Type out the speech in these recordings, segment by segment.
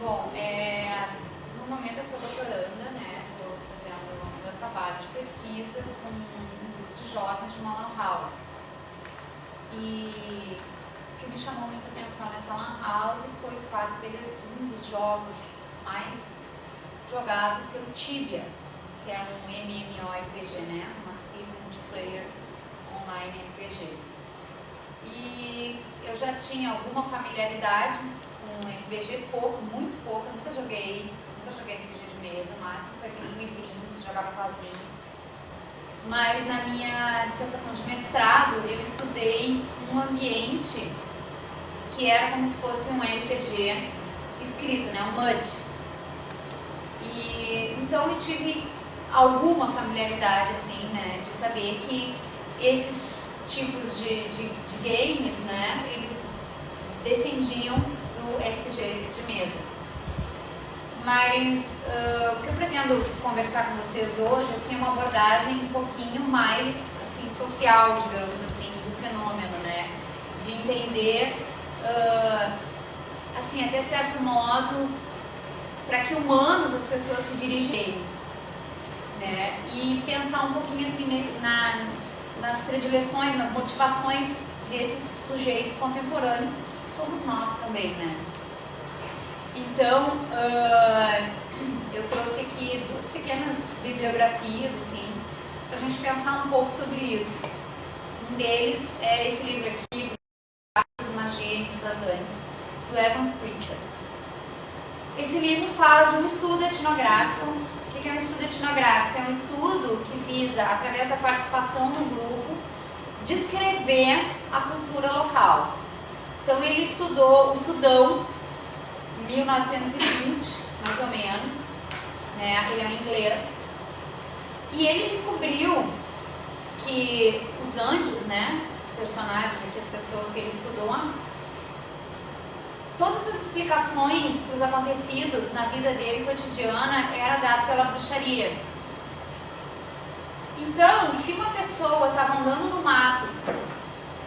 Bom, no momento eu sou doutoranda, né? Estou fazendo meu trabalho de pesquisa com um grupo de jovens de uma lan house. E o que me chamou muita atenção nessa lan house foi o fato dele, um dos jogos mais jogados, ser o Tibia, que é um MMORPG, né? Um Massive Multiplayer Online RPG. E eu já tinha alguma familiaridade com RPG, muito pouco, eu nunca joguei RPG de mesa, o máximo foi aqueles livrinhos, jogava sozinho. Mas na minha dissertação de mestrado eu estudei um ambiente que era como se fosse um RPG escrito, né, um MUD. E então eu tive alguma familiaridade, assim, né, de saber que esses tipos de games, né, eles descendiam do RPG de mesa. Mas o que eu pretendo conversar com vocês hoje, assim, é uma abordagem um pouquinho mais, assim, social, digamos assim, do fenômeno, né, de entender, assim, até certo modo, para que humanos as pessoas se dirigem a eles, né, e pensar um pouquinho, assim, nas predileções, nas motivações desses sujeitos contemporâneos, que somos nós também, né. Então, eu trouxe aqui duas pequenas bibliografias, assim, para a gente pensar um pouco sobre isso. Um deles é esse livro aqui, Magia dos Azanes, do Evans Pritchard. Esse livro fala de um estudo etnográfico. O que é um estudo etnográfico? É um estudo que visa, através da participação no grupo, descrever a cultura local. Então, ele estudou o Sudão, 1920, mais ou menos, né? Ele é um inglês, e ele descobriu que os Andes, né, os personagens aqui, as pessoas que ele estudou, todas as explicações para os acontecidos na vida dele cotidiana era dado pela bruxaria. Então, se uma pessoa estava andando no mato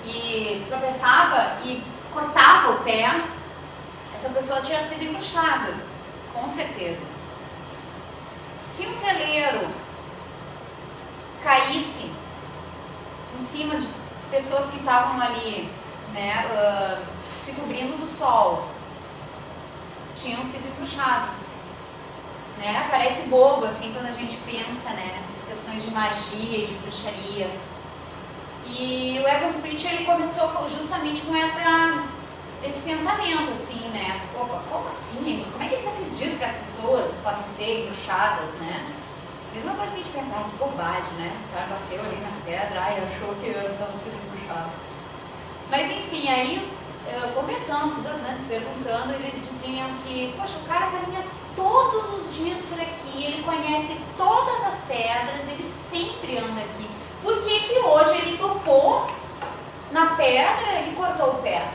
e tropeçava e cortava o pé, essa pessoa tinha sido embruxada, com certeza. Se um celeiro caísse em cima de pessoas que estavam ali, né, se cobrindo do sol, tinham sido embruxados, né? Parece bobo, assim, quando a gente pensa, né, nessas questões de magia e de bruxaria. E o Evans Pritchard, ele começou justamente com esse pensamento, assim, né? Como assim? Como é que eles acreditam que as pessoas podem ser embruxadas, né? Mesma coisa que a gente pensava, que bobagem, né? O cara bateu ali na pedra e achou que eu estava sendo embruxado. Mas, enfim, aí, conversando com os asantes, perguntando, eles diziam que, poxa, o cara caminha todos os dias por aqui, ele conhece todas as pedras, ele sempre anda aqui. Por que que hoje ele tocou na pedra e cortou o pé?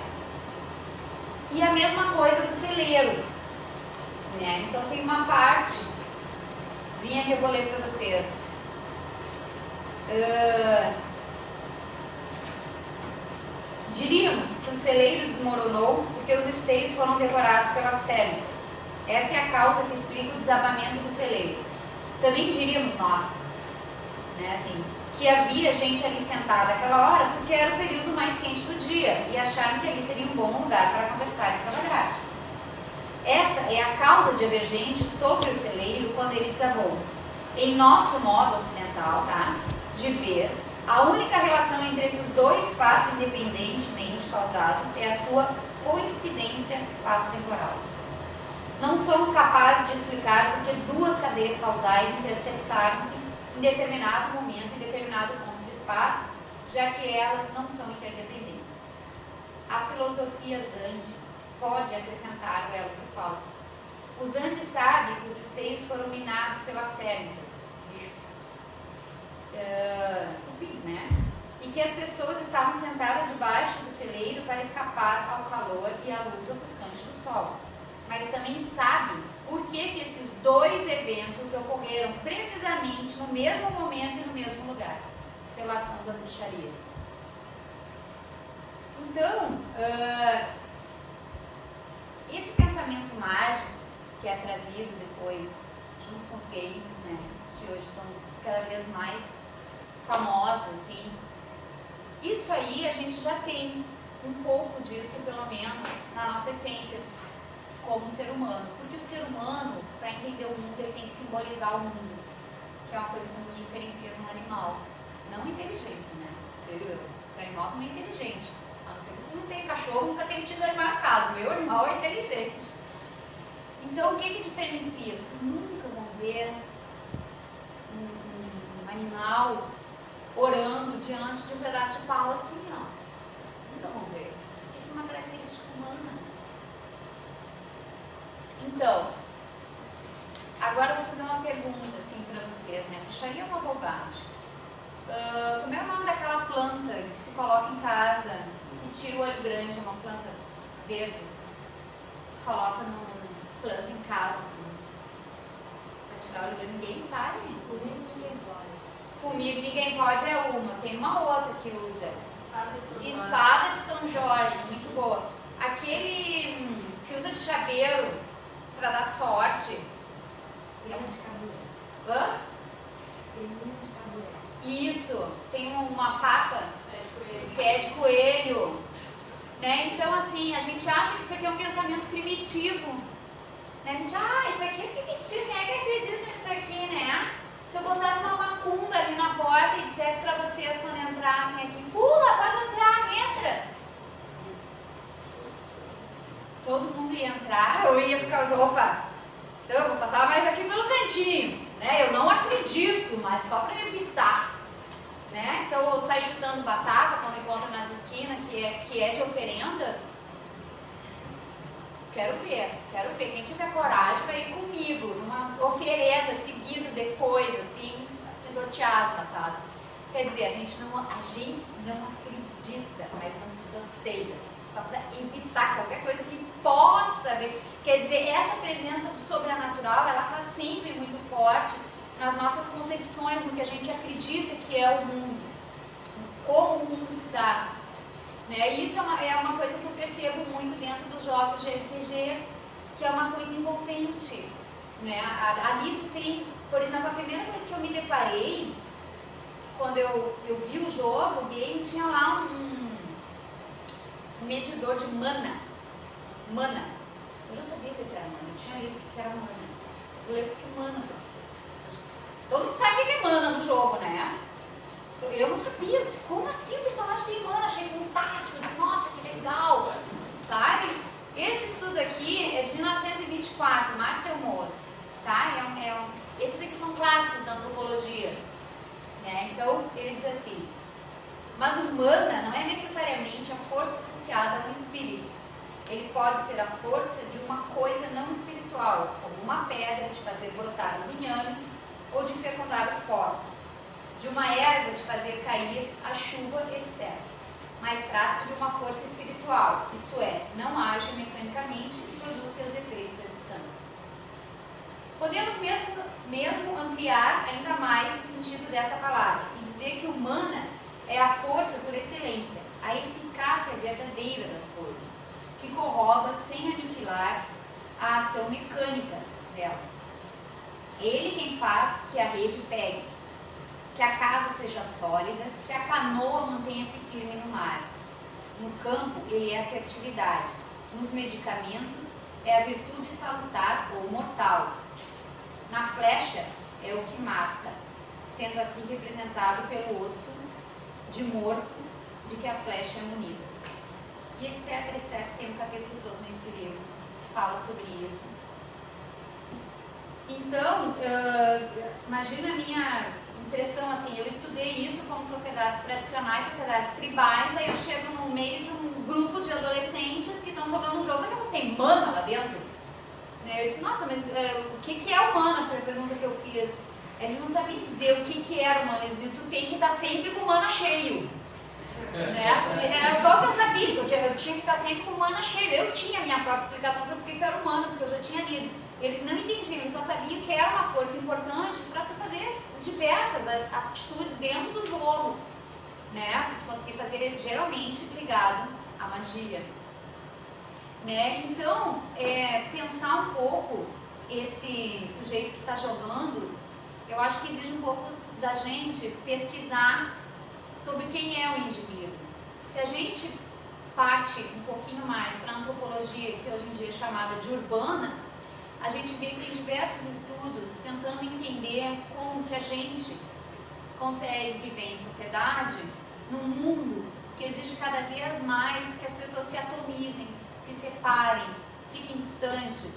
E a mesma coisa do celeiro, né? Então tem uma partezinha que eu vou ler para vocês. Diríamos que o celeiro desmoronou porque os esteios foram devorados pelas térmitas. Essa é a causa que explica o desabamento do celeiro. Também diríamos nós, né, assim, que havia gente ali sentada àquela hora porque era o período mais quente do dia e acharam que ali seria um bom lugar para conversar e trabalhar. Essa é a causa divergente sobre o celeiro quando ele desabou. Em nosso modo ocidental, tá, de ver, a única relação entre esses dois fatos independentemente causados é a sua coincidência espaço-temporal. Não somos capazes de explicar porque duas cadeias causais interceptaram-se em determinado momento, em determinado ponto do espaço, já que elas não são interdependentes. A filosofia Zandi pode acrescentar o elo que falta. O Zandi sabe que os esteios foram minados pelas térmitas, bichos, cupins, né? E que as pessoas estavam sentadas debaixo do celeiro para escapar ao calor e à luz ofuscante do sol. Mas também sabe por que esses dois eventos ocorreram precisamente no mesmo momento e no mesmo lugar, pela ação da bruxaria. Então, esse pensamento mágico que é trazido depois, junto com os games, né, que hoje estão cada vez mais famosos, assim. Isso aí a gente já tem um pouco disso, pelo menos, na nossa essência como ser humano. Porque o ser humano, para entender o mundo, ele tem que simbolizar o mundo, que é uma coisa que nos diferencia de um animal. Não a inteligência, né? O animal também é inteligente. A não ser que você não tenha cachorro, nunca tenha tido animal em casa. Meu animal é inteligente. Então, o que diferencia? Vocês nunca vão ver um animal orando diante de um pedaço de pau assim, ó. Nunca vão ver. Isso é uma característica humana. Então, agora eu vou fazer uma pergunta assim para vocês, né? Puxaria uma bobagem. Como é o nome daquela planta que se coloca em casa e tira o olho grande, uma planta verde? Coloca numa planta em casa, assim. Pra tirar o olho grande, ninguém sabe. Comigo ninguém pode é uma. Tem uma outra que usa. Espada de São Jorge, muito boa. Aquele que usa de chaveiro para dar sorte. Hã? Isso, tem uma pata, pé de coelho. Né? Então, assim, a gente acha que isso aqui é um pensamento primitivo. Né? A gente, isso aqui é primitivo, quem é que acredita nisso aqui, né? Se eu botasse uma macumba ali na porta e dissesse para vocês quando entrassem aqui, pula, pode entrar, entra. Todo mundo ia entrar, eu ia ficar, opa, então eu vou passar mais aqui pelo cantinho, né? Eu não acredito, mas só para evitar, né? Então eu saio chutando batata quando encontro nas esquinas, que é de oferenda. Quero ver, quem tiver coragem vai ir comigo, numa oferenda seguida depois, assim, pisotear as batatas. Quer dizer, a gente não acredita, mas não pisoteia, só para evitar qualquer coisa que possa ver. Quer dizer, essa presença do sobrenatural, ela está sempre muito forte nas nossas concepções, no que a gente acredita que é o mundo, como o mundo se dá. Né? E isso é uma coisa que eu percebo muito dentro dos jogos de RPG, que é uma coisa envolvente. Né? Ali tu tem, por exemplo, a primeira vez que eu me deparei, quando eu vi o jogo, o game, tinha lá um medidor de mana. Eu não sabia o que era mana, eu tinha lido o que era mana. Eu falei, o que mana pra vocês? Todo mundo sabe o que é mana no jogo, né? Eu não sabia, eu disse, como assim o personagem tem mana? Achei fantástico, disse, nossa, que legal, sabe? Esse estudo aqui é de 1924, Marcel Mose, tá? Esses aqui são clássicos da antropologia, né? Então, ele diz assim, mas o mana não é necessariamente a força associada a um espírito. Ele pode ser a força de uma coisa não espiritual, como uma pedra de fazer brotar os inhames ou de fecundar os porcos, de uma erva de fazer cair a chuva, etc. Mas trata-se de uma força espiritual, isso é, não age mecanicamente e produz seus efeitos à distância. Podemos mesmo ampliar ainda mais o sentido dessa palavra e dizer que humana é a força por excelência, a eficácia verdadeira das coisas, que corroba sem aniquilar a ação mecânica delas. Ele quem faz que a rede pegue, que a casa seja sólida, que a canoa mantenha-se firme no mar. No campo, ele é a fertilidade. Nos medicamentos, é a virtude salutar ou mortal. Na flecha, é o que mata, sendo aqui representado pelo osso de morto de que a flecha é munida. E etc, etc. Tem um capítulo todo nesse livro que fala sobre isso. Então, imagina a minha impressão, assim, eu estudei isso como sociedades tradicionais, sociedades tribais, aí eu chego no meio de um grupo de adolescentes que estão jogando um jogo que não tem mana lá dentro. Eu disse, nossa, mas o que é o mana? Foi a pergunta que eu fiz. Eles não sabiam dizer o que era o mana, eles diziam, tu tem que estar sempre com o mana cheio. Né? Era só o que eu sabia, eu tinha que estar sempre com o mana cheio. Eu tinha a minha própria explicação sobre o que era o mana, porque eu já tinha lido. Eles não entendiam, eles só sabiam que era uma força importante para tu fazer diversas atitudes dentro do jogo, né? Tu conseguir fazer geralmente ligado à magia, né? Então, pensar um pouco esse sujeito que está jogando, eu acho que exige um pouco da gente pesquisar sobre quem é o indivíduo. Se a gente parte um pouquinho mais para a antropologia, que hoje em dia é chamada de urbana, a gente vê que tem diversos estudos tentando entender como que a gente consegue viver em sociedade, num mundo que exige cada vez mais que as pessoas se atomizem, se separem, fiquem distantes.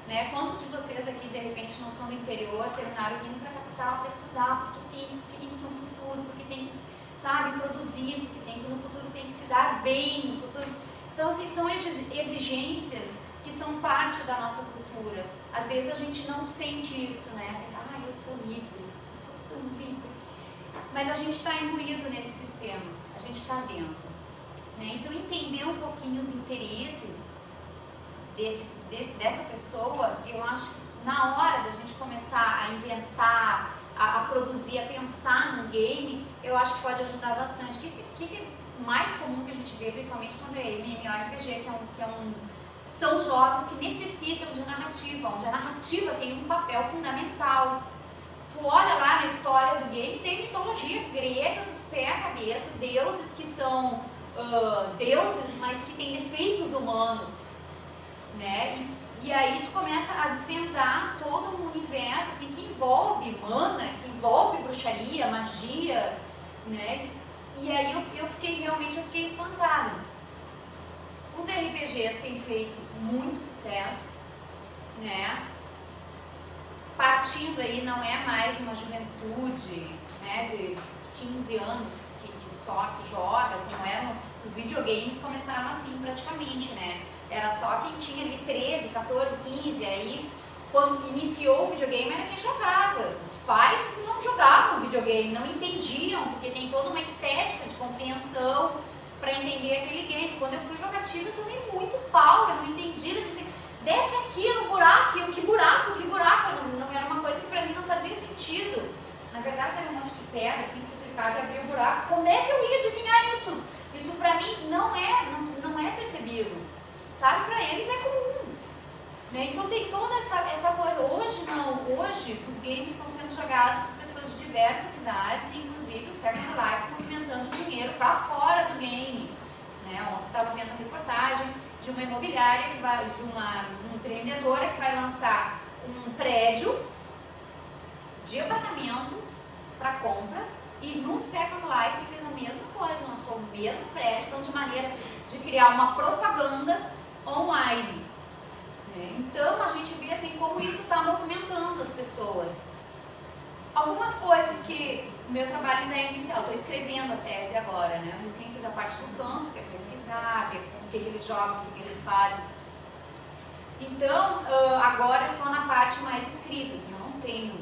Né? Quantos de vocês aqui, de repente, não são do interior, terminaram vindo para a capital para estudar, porque tem que ter um futuro, porque tem que, sabe, produzir, porque tem que no futuro tem que se dar bem, no futuro. Então, assim, são exigências que são parte da nossa cultura. Às vezes a gente não sente isso, né? Eu sou livre, eu sou tão livre. Mas a gente está imbuído nesse sistema, a gente está dentro. Né? Então, entender um pouquinho os interesses dessa pessoa, eu acho que na hora da gente começar a inventar, a produzir, a pensar num game, eu acho que pode ajudar bastante. O que é mais comum que a gente vê, principalmente quando é MMORPG, são jogos que necessitam de narrativa, onde a narrativa tem um papel fundamental. Tu olha lá na história do game, tem mitologia grega dos pés à cabeça, deuses que são deuses, mas que têm defeitos humanos. Né? E aí tu começa a desvendar todo um universo assim, que envolve mana, que envolve bruxaria, magia, né? E aí eu fiquei espantada. Os RPGs têm feito muito sucesso, né? Partindo aí, não é mais uma juventude, né, de 15 anos que só que joga, como eram os videogames, começaram assim praticamente, né? Era só quem tinha ali 13, 14, 15, aí quando iniciou o videogame era quem jogava. Os pais não jogavam videogame, não entendiam, porque tem toda uma estética de compreensão para entender aquele game. Quando eu fui jogativa, eu tomei muito pau, eu não entendi, eu disse, desce aqui no buraco, e eu, que buraco, não era uma coisa que para mim não fazia sentido. Na verdade era um monte de pedra, assim, que tu clicava e abria o buraco. Como é que eu ia adivinhar isso? Isso para mim não é percebido. Sabe, para eles é comum. Né? Então tem toda essa coisa. Hoje não, hoje os games estão sendo jogados por pessoas de diversas idades, inclusive o Second Life movimentando dinheiro para fora do game. Né? Ontem eu estava vendo uma reportagem de uma imobiliária, de uma empreendedora que vai lançar um prédio de apartamentos para compra, e no Second Life fez a mesma coisa, lançou o mesmo prédio, então de maneira de criar uma propaganda online. Então a gente vê assim como isso está movimentando as pessoas. Algumas coisas que o meu trabalho ainda é inicial, estou escrevendo a tese agora, né? Eu sempre fiz a parte do campo, que é pesquisar, ver o que eles jogam, o que eles fazem. Então agora eu estou na parte mais escrita, assim, eu não tenho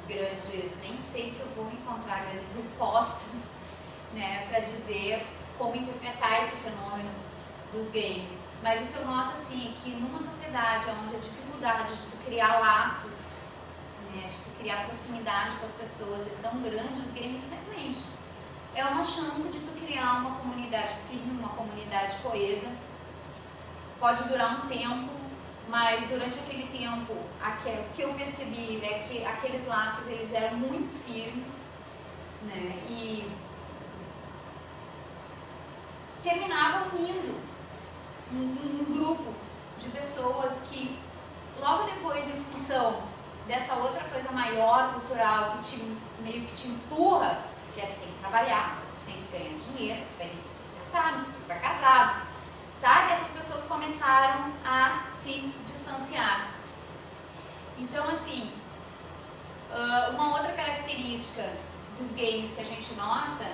grandes, nem sei se eu vou encontrar grandes respostas, né, para dizer como interpretar esse fenômeno dos games. Mas o que eu noto assim, é que numa sociedade onde a dificuldade de tu criar laços, né, de tu criar proximidade com as pessoas é tão grande, os games realmente é uma chance de tu criar uma comunidade firme, uma comunidade coesa. Pode durar um tempo, mas durante aquele tempo, o que eu percebi é que aqueles laços eles eram muito firmes, né, e terminavam unindo um grupo de pessoas que logo depois, em função dessa outra coisa maior, cultural, que meio que te empurra, que é que tu tem que trabalhar, tu tem que ganhar dinheiro, tu tem que se sustentar, tu vai casar, sabe? Essas pessoas começaram a se distanciar. Então, assim, uma outra característica dos games que a gente nota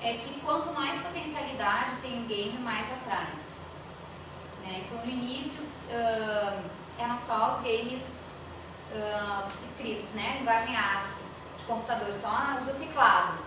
é que quanto mais potencialidade tem o game, mais atrai. Né? Então, no início, eram só os games escritos, né? Linguagem ASCII, de computador, só do teclado.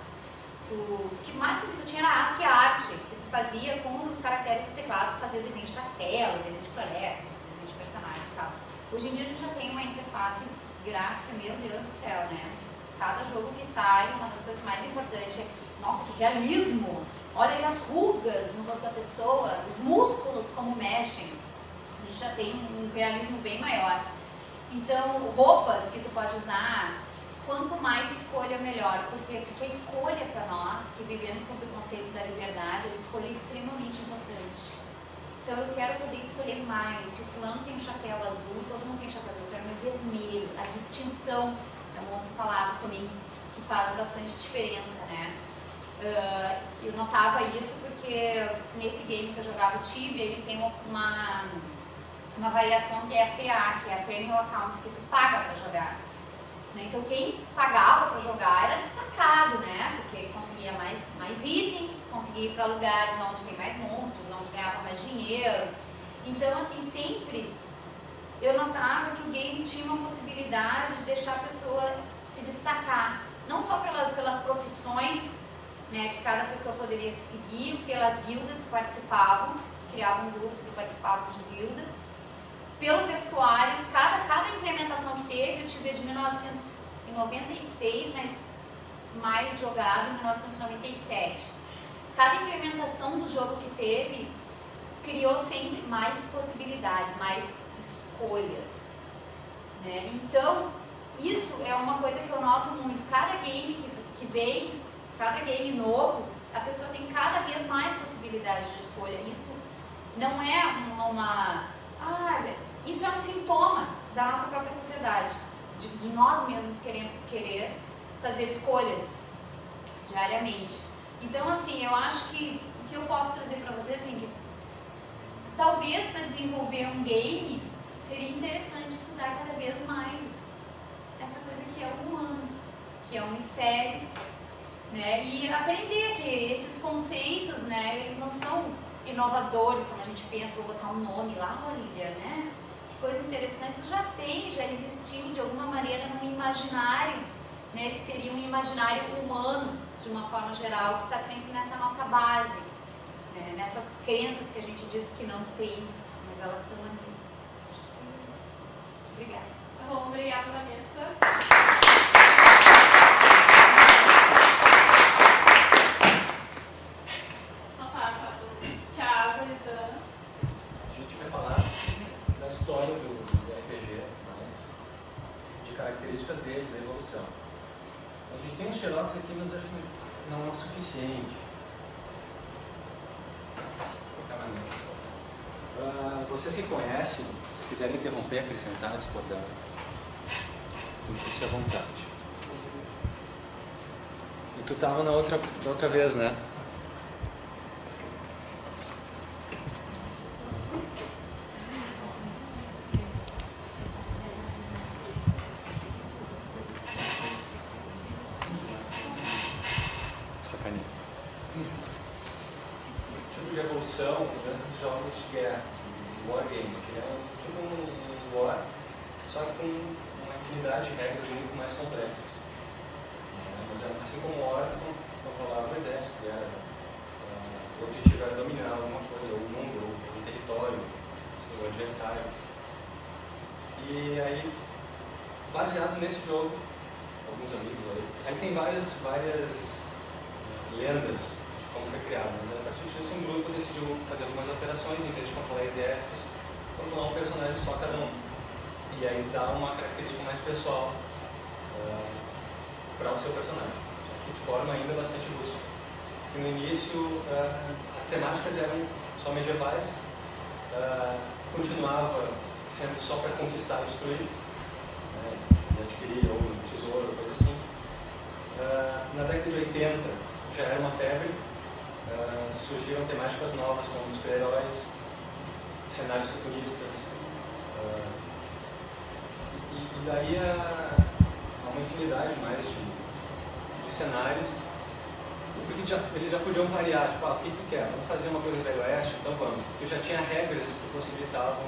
O máximo que tu tinha era ASCII arte, que tu fazia com os caracteres do teclado, tu fazia desenho de castelo, desenho de floresta, desenho de personagens e tal. Hoje em dia a gente já tem uma interface gráfica, meu Deus do céu, né? Cada jogo que sai, uma das coisas mais importantes é, nossa, que realismo! Olha aí as rugas no rosto da pessoa, os músculos como mexem. A gente já tem um realismo bem maior. Então, roupas que tu pode usar, quanto mais escolha, melhor. Por quê? Porque a escolha para nós, que vivemos sob o conceito da liberdade, a escolha é extremamente importante. Então, eu quero poder escolher mais. Se o fulano tem um chapéu azul, todo mundo tem chapéu azul, eu quero meu vermelho. A distinção é uma outra palavra também que faz bastante diferença, né? Eu notava isso porque nesse game que eu jogava o Tibia, ele tem uma variação que é a PA, que é a Premium Account, que tu paga para jogar. Então quem pagava para jogar era destacado, né? Porque conseguia mais itens, conseguia ir para lugares onde tem mais monstros, onde ganhava mais dinheiro. Então, assim, sempre eu notava que o game tinha uma possibilidade de deixar a pessoa se destacar. Não só pelas profissões, né, que cada pessoa poderia seguir, pelas guildas que participavam, criavam grupos e participavam de guildas, pelo vestuário. Cada implementação que teve, eu tive de 1996, mas mais jogado em 1997. Cada implementação do jogo que teve criou sempre mais possibilidades, mais escolhas, né? Então, isso é uma coisa que eu noto muito. Cada game que vem, cada game novo, a pessoa tem cada vez mais possibilidades de escolha. Isso não é isso é um sintoma da nossa própria sociedade, de nós mesmos querer fazer escolhas diariamente. Então, assim, eu acho que o que eu posso trazer para vocês, assim, que talvez para desenvolver um game seria interessante estudar cada vez mais essa coisa que é o humano, que é um mistério, né? E aprender que esses conceitos, né, eles não são inovadores, como a gente pensa, vou botar um nome lá, olha, né? Que coisa interessante, isso já existiu de alguma maneira no imaginário, né, que seria um imaginário humano, de uma forma geral, que está sempre nessa nossa base, né, nessas crenças que a gente diz que não tem, mas elas estão ali. Obrigada. Tá bom, obrigada, Vanessa. A gente vai falar da história do RPG, mas de características dele, da evolução. A gente tem uns xerox aqui, mas acho que não é o suficiente. Vocês que conhecem, se quiserem interromper, acrescentar, discordar, sinta-se à vontade. E tu estava da outra vez, né? Tipo de evolução, mudança de jogos de guerra, war games, que é tipo um war, só que com uma infinidade de regras muito mais complexas. Mas assim como o war, não rolava o exército, o objetivo era dominar alguma coisa, ou o mundo, ou o território, o adversário. E aí, baseado nesse jogo, alguns amigos aí tem várias lendas de como foi criado, mas a partir disso um grupo decidiu fazer algumas alterações, em vez de controlar exércitos, controlar um personagem só cada um. E aí dá uma característica mais pessoal para o seu personagem, só que de forma ainda bastante rústica. Que no início as temáticas eram só medievais, continuava sendo só para conquistar e destruir, e adquirir algum tesouro, coisa assim. Na década de 80 já era uma febre, surgiram temáticas novas como super-heróis, cenários futuristas, e daí há uma infinidade mais de cenários, porque eles já podiam variar, tipo, o que tu quer? Vamos fazer uma coisa do Velho Oeste? Então vamos, porque já tinha regras que possibilitavam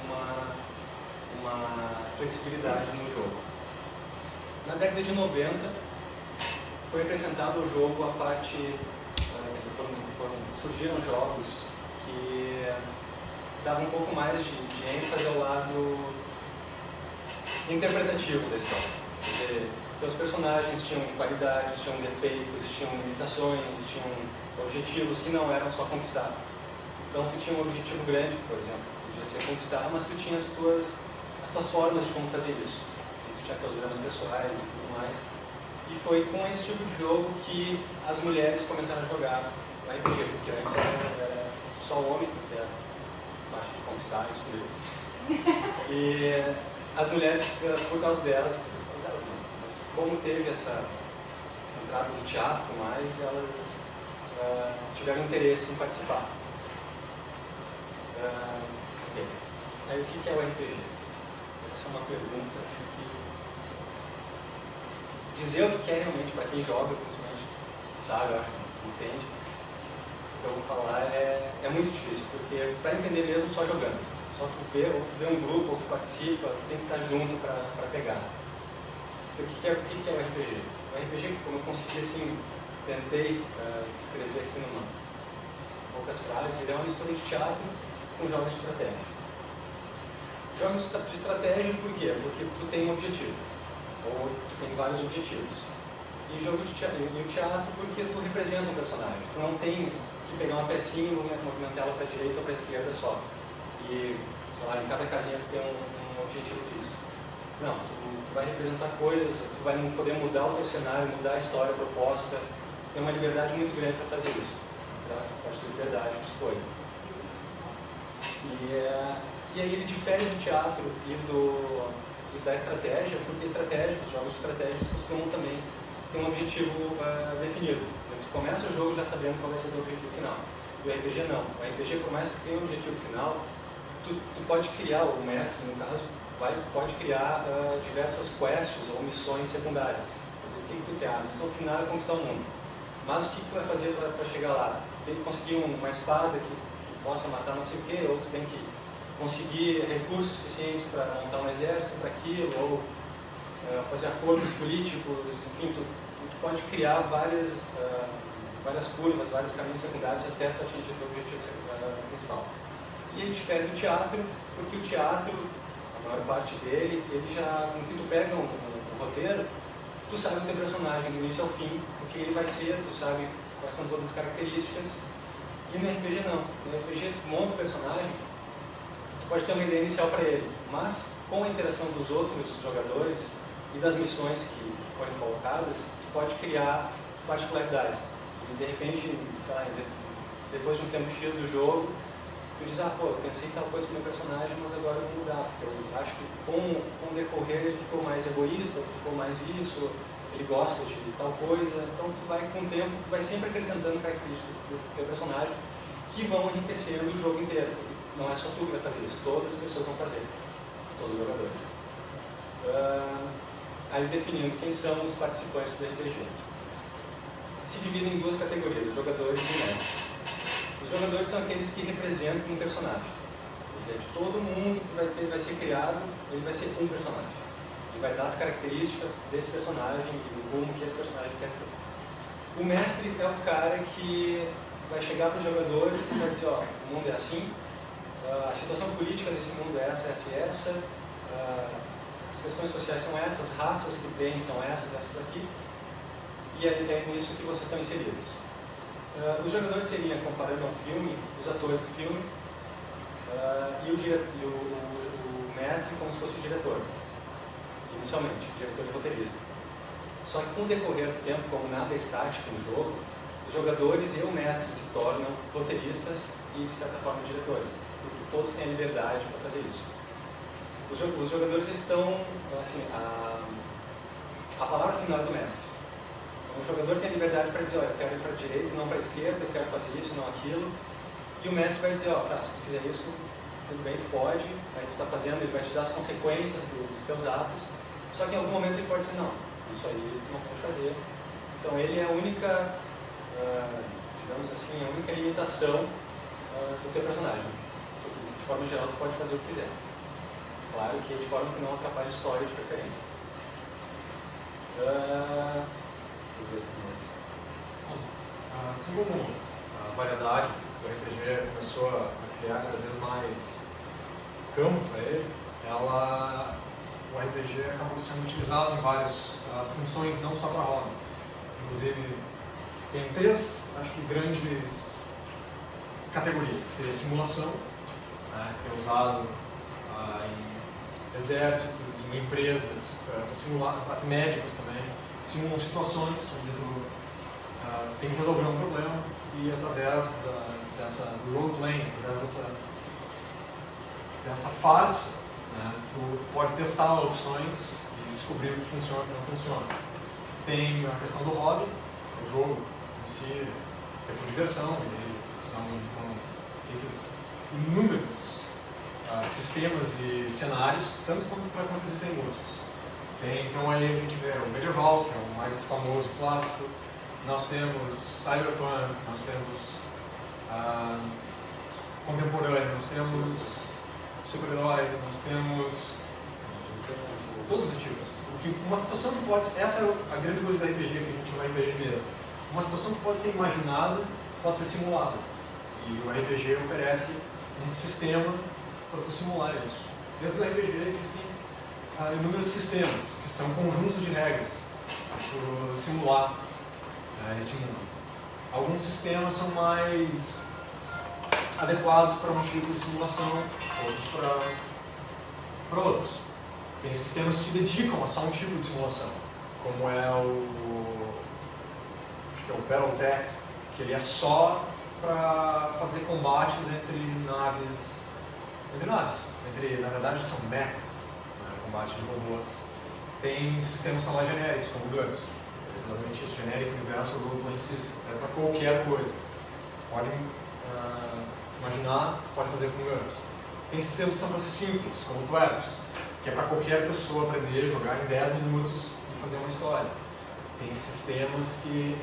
uma flexibilidade no jogo. Na década de 90 foi acrescentado ao jogo a parte, surgiram jogos que davam um pouco mais de ênfase ao lado interpretativo da história. Porque os personagens tinham qualidades, tinham defeitos, tinham limitações, tinham objetivos que não eram só conquistar. Então tu tinha um objetivo grande, por exemplo, podia ser conquistar, mas tu tinha as tuas formas de como fazer isso. tinha teus dramas pessoais e tudo mais. E foi com esse tipo de jogo que as mulheres começaram a jogar o RPG, porque antes era só homem, porque era parte de conquistar e destruir. E as mulheres, por causa delas não, mas como teve essa entrada no teatro mais, elas tiveram interesse em participar. Okay. Aí o que é o RPG? Essa é uma pergunta que dizer o que é realmente para quem joga, principalmente sabe, eu acho que entende, o que eu vou falar é muito difícil, porque para entender mesmo só jogando. Só tu vê, ou tu vê um grupo, ou tu participa, tu tem que estar junto para pegar. Então, o que é o RPG? O RPG, como eu consegui assim, tentei escrever aqui numa poucas frases, ele é uma mistura de teatro com jogos de estratégia. Jogos de estratégia por quê? Porque tu tem um objetivo, ou tu tem vários objetivos. E jogo de teatro, porque tu representa um personagem. Tu não tem que pegar uma pecinha e movimentar ela para a direita ou para a esquerda só. E, sei lá, em cada casinha tu tem um objetivo fixo. Não, tu vai representar coisas, tu vai poder mudar o teu cenário, mudar a história, a proposta. Tem uma liberdade muito grande para fazer isso. Tá? Pode ter liberdade de escolha. E aí ele difere do teatro e da estratégia, porque os jogos de estratégia costumam também ter um objetivo definido. Tu começa o jogo já sabendo qual vai ser o teu objetivo final. O RPG não. O RPG, por mais que tenha um objetivo final, tu pode criar, o mestre, no caso, pode criar diversas quests ou missões secundárias. Quer dizer, o que tu quer? A missão final é conquistar o mundo. Mas o que tu vai fazer para chegar lá? Tem que conseguir uma espada que possa matar não sei o quê, ou tu tem que conseguir recursos suficientes para montar um exército para aquilo, ou fazer acordos políticos, enfim, tu pode criar várias curvas, vários caminhos secundários até tu atingir o teu objetivo principal. E ele difere do teatro, porque o teatro, a maior parte dele, ele já, no que tu pega um roteiro, tu sabe o teu personagem do início ao fim, o que ele vai ser, tu sabe quais são todas as características. E no RPG não. No RPG tu monta o personagem, tu pode ter uma ideia inicial para ele, mas com a interação dos outros jogadores e das missões que forem colocadas, tu pode criar particularidades. E de repente, depois de um tempo X do jogo, tu diz, eu pensei tal coisa com o meu personagem, mas agora eu vou mudar, porque eu acho que com o decorrer ele ficou mais egoísta, ficou mais isso, ele gosta de tal coisa, então tu vai com o tempo, tu vai sempre acrescentando características do teu personagem que vão enriquecendo o jogo inteiro. Não é só tu que vai fazer isso, todas as pessoas vão fazer, todos os jogadores. Aí definindo quem são os participantes do RPG. Se dividem em duas categorias, os jogadores e o mestre. Os jogadores são aqueles que representam um personagem. Ou seja, todo mundo que vai ser criado, ele vai ser um personagem. E vai dar as características desse personagem e do rumo que esse personagem quer ter. O mestre é o cara que vai chegar para os jogadores e vai dizer, o mundo é assim, a situação política desse mundo é essa, essa e essa, as questões sociais são essas, as raças que tem são essas aqui, e é nisso que vocês estão inseridos. Os jogadores seriam, comparando ao filme, os atores do filme, e o mestre como se fosse o diretor, inicialmente, o diretor e roteirista. Só que com o decorrer do tempo, como nada é estático no jogo, os jogadores e o mestre se tornam roteiristas e, de certa forma, diretores, porque todos têm a liberdade para fazer isso. Os jogadores estão, assim, a palavra final é do mestre. O jogador tem a liberdade para dizer, eu quero ir para a direita, não para a esquerda, eu quero fazer isso, não aquilo. E o mestre vai dizer, se tu fizer isso, tudo bem, tu pode, aí tu está fazendo, ele vai te dar as consequências dos teus atos. Só que em algum momento ele pode dizer, não, isso aí tu não pode fazer. Então ele é a única, digamos assim, a única limitação do teu personagem. Porque, de forma geral, tu pode fazer o que quiser. Claro que de forma que não atrapalhe a história de preferência. Assim como a variedade do RPG começou a criar cada vez mais campo para ele, o RPG acabou sendo utilizado em várias funções, não só para roda. Inclusive, tem três, acho que grandes categorias, que seria a simulação, que é usado exércitos, em empresas, simular médicos também, simulam situações onde tu tem que resolver um problema e através do role-playing, através dessa farsa, né, tu pode testar opções e descobrir o que funciona e o que não funciona. Tem a questão do hobby, o jogo em si é por diversão, e são feitos inúmeros sistemas e cenários, tanto quanto existem outros. Então aí a gente vê o Medieval, que é o mais famoso clássico, nós temos Cyberpunk, nós temos contemporâneo, nós temos super-herói, nós temos todos os tipos. Porque uma situação que pode ser, essa é a grande coisa do RPG que a gente chama de RPG mesmo. Uma situação que pode ser imaginada, pode ser simulada. E o RPG oferece um sistema para tu simular isso. Dentro do RPG existem inúmeros sistemas, que são conjuntos de regras para simular esse mundo. Alguns sistemas são mais adequados para um tipo de simulação, outros para outros. Tem sistemas que se dedicam a só um tipo de simulação, como é acho que é o Battletech, que ele é só para fazer combates entre naves, na verdade são mechas, né, combate de robôs. Tem sistemas que são mais genéricos, como o GURPS, exatamente isso, genérico universal role-playing system, serve para qualquer coisa. Você pode imaginar, pode fazer com GURPS. Tem sistemas que são para ser simples, como o TWARPS, que é para qualquer pessoa aprender, jogar em 10 minutos e fazer uma história. Tem sistemas que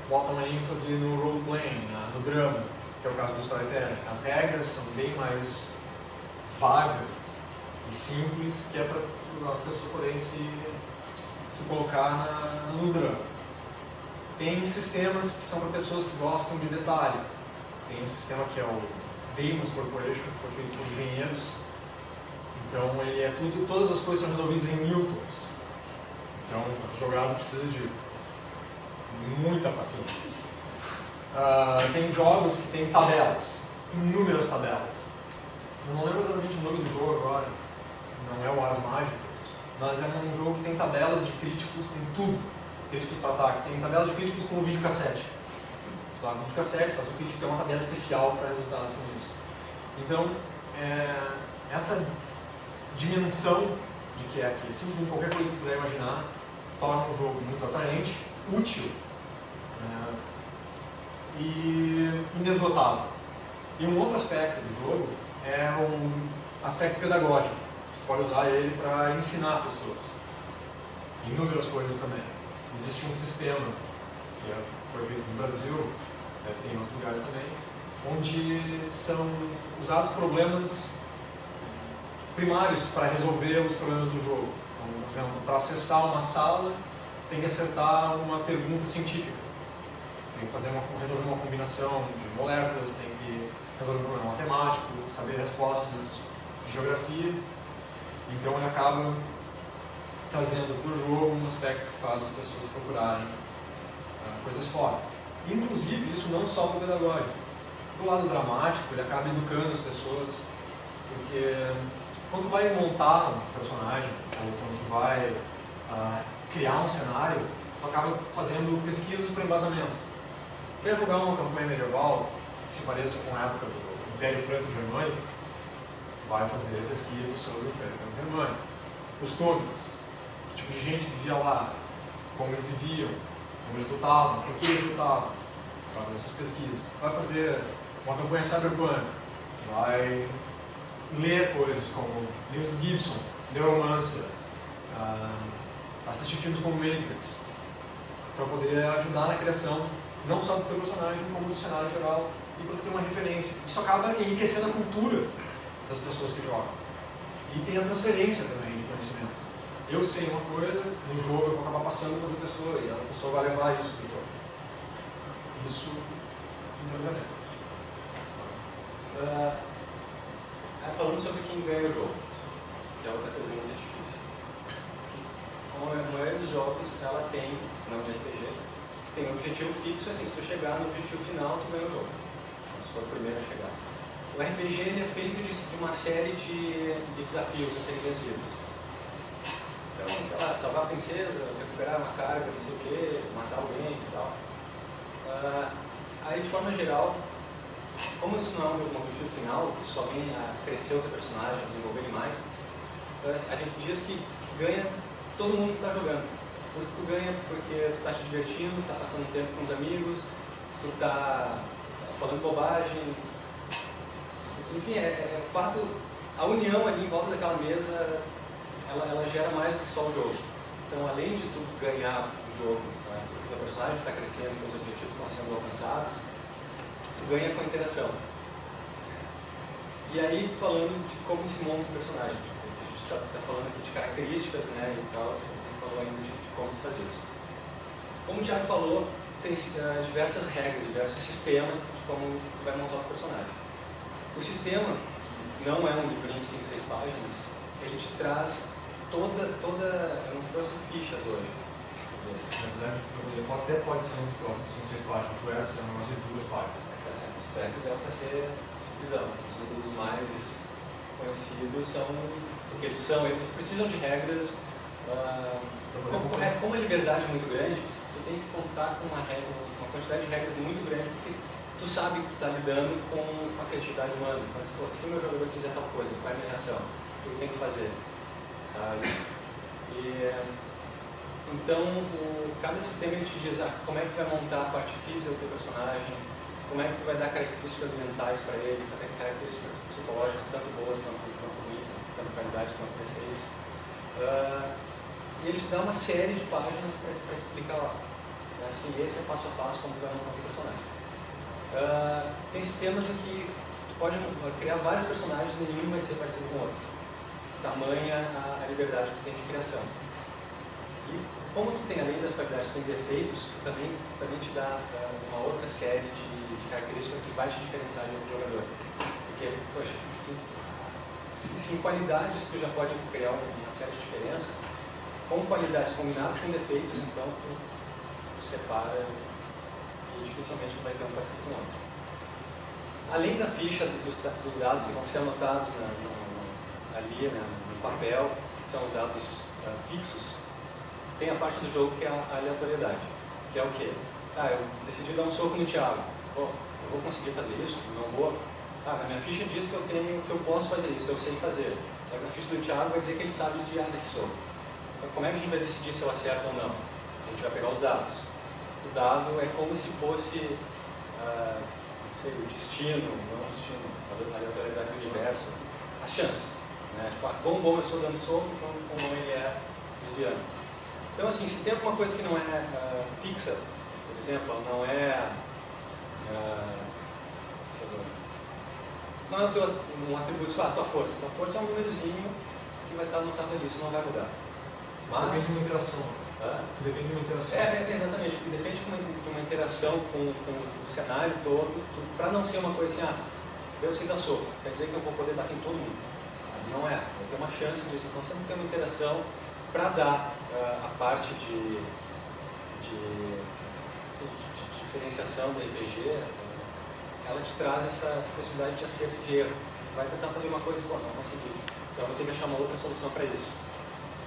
botam ênfase no role-playing, no drama, que é o caso do storytelling. As regras são bem mais vagas e simples, que é para as pessoas poderem se colocar no drama. Tem sistemas que são para pessoas que gostam de detalhe. Tem um sistema que é o Deimos Corporation, que foi feito por engenheiros. Então ele é todas as coisas são resolvidas em newtons. Então o jogado precisa de muita paciência. Tem jogos que tem tabelas, inúmeras tabelas. Eu não lembro exatamente o nome do jogo agora, não é o Ars Mágico, mas é um jogo que tem tabelas de críticos com tudo. Críticos para ataque, tem tabelas de críticos com o videocassete. Você dá o videocassete, faz o crítico, tem uma tabela especial para resultados com isso. Então, essa dimensão de que é aqui, simplesmente qualquer coisa que puder imaginar, torna o jogo muito atraente, útil e inesgotável. E um outro aspecto do jogo é o aspecto pedagógico. Você pode usar ele para ensinar pessoas. Inúmeras coisas também. Existe um sistema que foi feito no Brasil, deve ter em outros lugares também, onde são usados problemas primários para resolver os problemas do jogo. Então, por exemplo, para acessar uma sala, você tem que acertar uma pergunta científica. Tem que resolver uma combinação de moléculas, tem que resolver um problema matemático, saber respostas de geografia. Então ele acaba trazendo para o jogo um aspecto que faz as pessoas procurarem coisas fora. Inclusive, isso não só para o pedagógico. Do lado dramático, ele acaba educando as pessoas, porque quando tu vai montar um personagem, ou quando tu vai criar um cenário, tu acaba fazendo pesquisas para embasamento. Quer jogar uma campanha medieval que se pareça com a época do Império Franco-Germânico, vai fazer pesquisas sobre o Império Franco-Germânico. Costumes, que tipo de gente vivia lá, como eles viviam, como eles lutavam, por que eles lutavam, vai fazer essas pesquisas. Vai fazer uma campanha cyberpunk, vai ler coisas como livros do Gibson, Neuromancer, assistir filmes como Matrix, para poder ajudar na criação não só do teu personagem, como do cenário geral, e para ter uma referência. Isso acaba enriquecendo a cultura das pessoas que jogam. E tem a transferência também de conhecimento. Eu sei uma coisa, no jogo eu vou acabar passando para outra pessoa, e a pessoa vai levar isso para o jogo. Isso, entendimento. Falando sobre quem ganha o jogo, que é outra pergunta difícil. A maioria dos jogos, ela tem, não de RPG, tem um objetivo fixo, assim, se tu chegar no objetivo final, tu ganha o jogo. A sua primeira chegada. O RPG ele é feito de uma série de desafios a serem vencidos. Então, sei lá, salvar a princesa, recuperar uma carga, não sei o quê, matar alguém e tal. Aí, de forma geral, como isso não é um objetivo final, que só vem a crescer o teu personagem, a desenvolver ele mais, a gente diz que ganha todo mundo que está jogando. Porque tu ganha porque tu está te divertindo, está passando tempo com os amigos, tu está falando bobagem. Enfim, o fato, a união ali em volta daquela mesa, ela gera mais do que só o jogo. Então, além de tu ganhar o jogo, porque o teu personagem está crescendo, os objetivos estão sendo alcançados, tu ganha com a interação. E aí, falando de como se monta o personagem, a gente está falando aqui de características, né, e tal, falou ainda de como fazer isso. Como o Thiago falou, tem diversas regras, diversos sistemas de como tu vai montar o personagem. O sistema não é um livrinho de 5, 6 páginas, ele te traz toda eu não trouxe fichas hoje. Na verdade, até pode ser um troço de 6 páginas, tu é um negócio de 2 páginas. Os trecos é para ser supervisão. Os mais conhecidos são, porque eles precisam de regras. Como a liberdade é muito grande, tu tem que contar com uma quantidade de regras muito grande, porque tu sabe que tu está lidando com a criatividade humana. Então, se o meu jogador fizer tal coisa, qual é a minha reação? O que eu tenho que fazer? Sabe? Então, cada sistema ele te diz como é que tu vai montar a parte física do teu personagem, como é que tu vai dar características mentais para ele, características psicológicas, tanto boas quanto ruins, tanto qualidades quanto defeitos. E ele te dá uma série de páginas para te explicar lá. Assim, esse é passo a passo como tu vai montar o teu personagem. Tem sistemas em que tu pode criar vários personagens e nenhum vai ser parecido com o outro. Tamanha a liberdade que tu tem de criação. E como tu tem, além das qualidades, tu tem defeitos, tu também te dá uma outra série de características que vai te diferenciar de outro jogador. Porque, poxa, se em qualidades tu já pode criar uma série de diferenças, com qualidades combinadas com defeitos, então tu separa e dificilmente tu vai ter um parecido com o outro. Além da ficha dos dados que vão ser anotados ali no papel, que são os dados fixos, tem a parte do jogo que é a aleatoriedade, que é o quê? Eu decidi dar um soco no Thiago. Eu vou conseguir fazer isso? Não vou? Na minha ficha diz que eu posso fazer isso, que eu sei fazer. Na ficha do Thiago vai dizer que ele sabe desviar desse soco. Então, como é que a gente vai decidir se eu acerto ou não? A gente vai pegar os dados. O dado é como se fosse não sei, o destino, não o destino, a aleatoriedade do universo, as chances. Né? Tipo, quão bom eu sou dando soco, quão bom ele é desviando. Então, assim, se tem alguma coisa que não é fixa, por exemplo, não é se não é um atributo, tua força. Tua força é um númerozinho que vai estar anotado ali, isso não vai mudar. Mas depende de uma interação. Depende de uma interação. Exatamente, porque depende de uma interação com o cenário todo, para não ser uma coisa assim, eu sei dar soco, quer dizer que eu vou poder bater em todo mundo. Não é, vai ter uma chance disso, então sempre tem uma interação para dar a parte de diferenciação do RPG, ela te traz essa possibilidade de acerto e de erro. Vai tentar fazer uma coisa e não consegui. Então eu vou ter que achar uma outra solução para isso.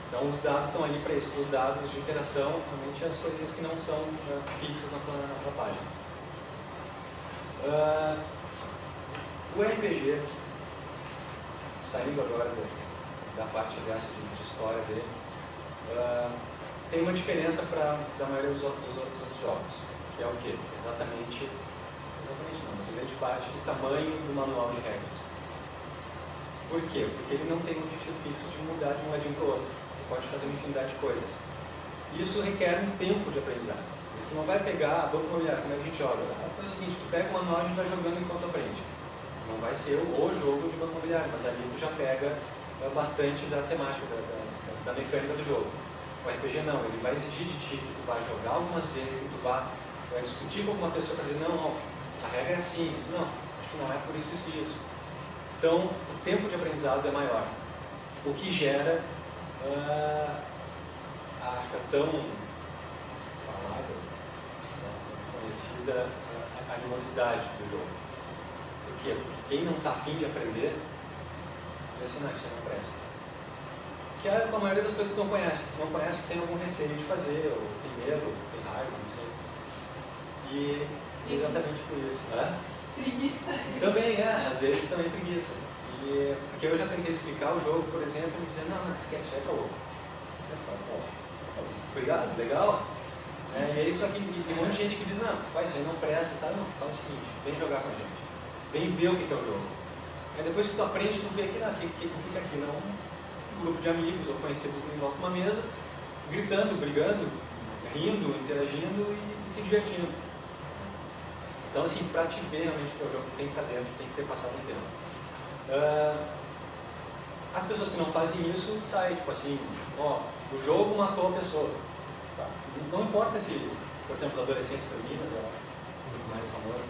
Então os dados estão ali para isso, os dados de interação, realmente as coisinhas que não são fixas na tua página. O RPG, saindo agora da parte dessa de história dele, tem uma diferença da maioria dos outros jogos, que é o quê? Exatamente não, mas grande parte do tamanho do manual de regras. Por quê? Porque ele não tem um objetivo fixo de mudar de um ladinho para o outro. Ele pode fazer uma infinidade de coisas. Isso requer um tempo de aprendizado. Tu não vai pegar, Banco Imobiliário, como é que a gente joga? É o seguinte, tu pega o manual e a gente vai jogando enquanto aprende. Não vai ser o jogo de Banco Imobiliário, mas ali tu já pega bastante da temática, da mecânica do jogo. O RPG não, ele vai exigir de ti que tu vá jogar algumas vezes, que tu vá discutir com alguma pessoa para dizer, não, a regra é assim, não, acho que não é por isso, isso e isso. Então, o tempo de aprendizado é maior, o que gera acho que é tão falada, tão conhecida a animosidade do jogo. Por quê? Porque quem não está afim de aprender, diz assim, não, isso não presta. que é a maioria das coisas que tu não conhece. Tu não conhece, tem algum receio de fazer, ou tem medo, ou tem raiva, não sei. E exatamente por isso. Né? Preguiça. Também às vezes também preguiça. E, porque eu já tentei explicar o jogo, por exemplo, e dizer, não, esquece, isso aí é caô. Obrigado, legal. E é isso aqui, e tem um monte de gente que diz, não, isso aí não presta, tá? Não, fala o seguinte, vem jogar com a gente. Vem ver o que é o jogo. Aí depois que tu aprende, tu vê que fica aqui, não um grupo de amigos ou conhecidos em volta de uma mesa, gritando, brigando, rindo, interagindo e se divertindo. Então, assim, para te ver realmente o que é o jogo, tu tem que estar dentro, tem que ter passado um tempo. As pessoas que não fazem isso saem, tipo assim, o jogo matou a pessoa. Tá? Não importa se, por exemplo, os adolescentes femininas, eu acho, muito mais famoso.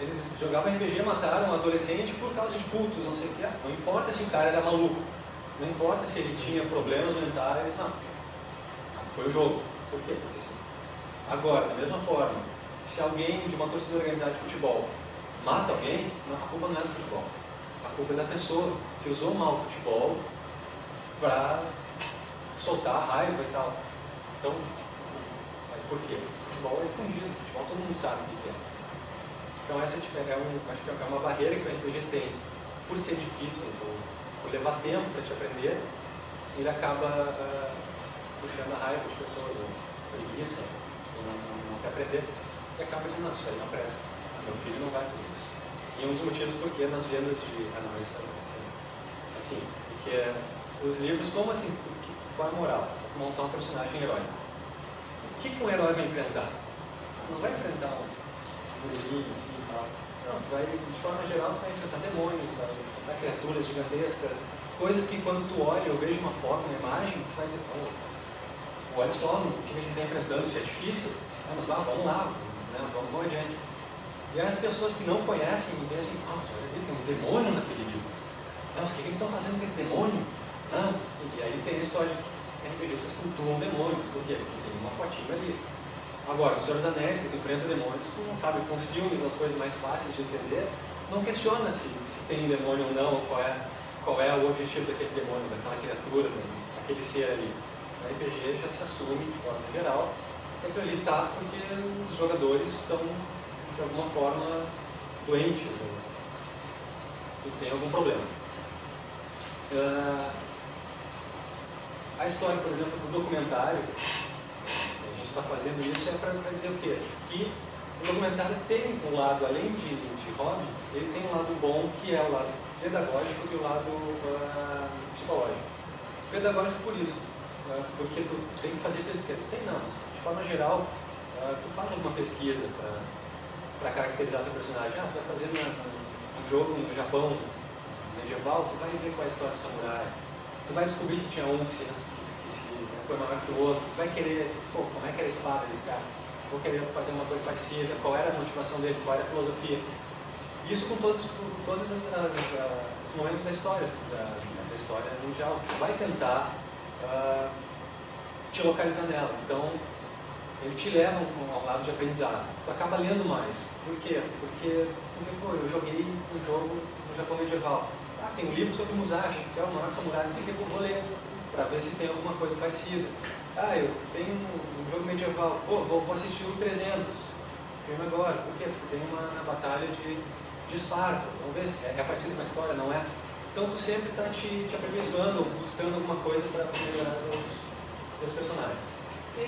Eles jogavam RPG, mataram um adolescente por causa de cultos, não sei o que. Não importa se o cara era maluco, não importa se ele tinha problemas mentais, não. Foi o jogo. Por quê? Porque sim. Agora, da mesma forma, se alguém de uma torcida organizada de futebol mata alguém, a culpa não é do futebol. A culpa é da pessoa que usou mal o futebol para soltar a raiva e tal. Então, por quê? O futebol é difundido, o futebol todo mundo sabe o que é. Então essa acho que é uma barreira que o RPG tem. Por ser difícil, por levar tempo para te aprender, ele acaba puxando a raiva de pessoas, ou preguiça, ou não quer aprender, e acaba dizendo, não, isso aí não presta, meu filho não vai fazer isso. E um dos motivos porque nas vendas de... assim, porque os livros, como assim, qual é a moral? Tu montar um personagem herói. O que um herói vai enfrentar? Não vai enfrentar um gurizinho assim e tal. Não, tu vai, de forma geral, tu vai enfrentar demônios, vai enfrentar criaturas gigantescas, coisas que quando tu olha, eu vejo uma foto, uma imagem, tu vai dizer, olha só o que a gente está enfrentando, isso é difícil, mas vamos lá, né, vamos adiante. E as pessoas que não conhecem e veem assim, olha ali, tem um demônio naquele livro. Mas o que eles estão fazendo com esse demônio? E aí tem a história de RPGistas cultuam demônios, por quê? Porque tem uma fotinha ali. Agora, o Senhor dos Anéis, que tu enfrenta demônios, tu não sabe, com os filmes, as coisas mais fáceis de entender, tu não questiona se tem um demônio ou não, ou qual é o objetivo daquele demônio, daquela criatura, daquele ser ali. O RPG já se assume, de forma geral, que aquilo ali está porque os jogadores estão, de alguma forma, doentes, ou tem algum problema. A história, por exemplo, do documentário, a gente está fazendo isso para dizer o quê? Que o documentário tem um lado, além de hobby, ele tem um lado bom, que é o lado pedagógico e o lado psicológico. Pedagógico por isso, porque tu tem que fazer pesquisa. Tem não, de forma geral, tu faz alguma pesquisa para caracterizar teu personagem. Tu vai fazer um jogo no Japão medieval, tu vai ver qual é a história do samurai. Tu vai descobrir que tinha um que foi maior que o outro. Tu vai querer, como é que era a espada desse cara? Vou querer fazer uma coisa parecida. Qual era a motivação dele? Qual era a filosofia? Isso com todos os momentos da história mundial. Tu vai tentar te localizar nela. Então, ele te leva ao lado de aprendizado. Tu acaba lendo mais. Por quê? Porque tu vê, eu joguei um jogo no Japão medieval. Tem um livro sobre Musashi, que é o maior samurai, não sei o que, eu vou ler, para ver se tem alguma coisa parecida. Eu tenho um jogo medieval, vou assistir o 300, filme agora, por quê? Porque tem uma batalha de Esparta, vamos ver se é parecido com a história, não é? Então tu sempre está te aperfeiçoando, buscando alguma coisa para melhorar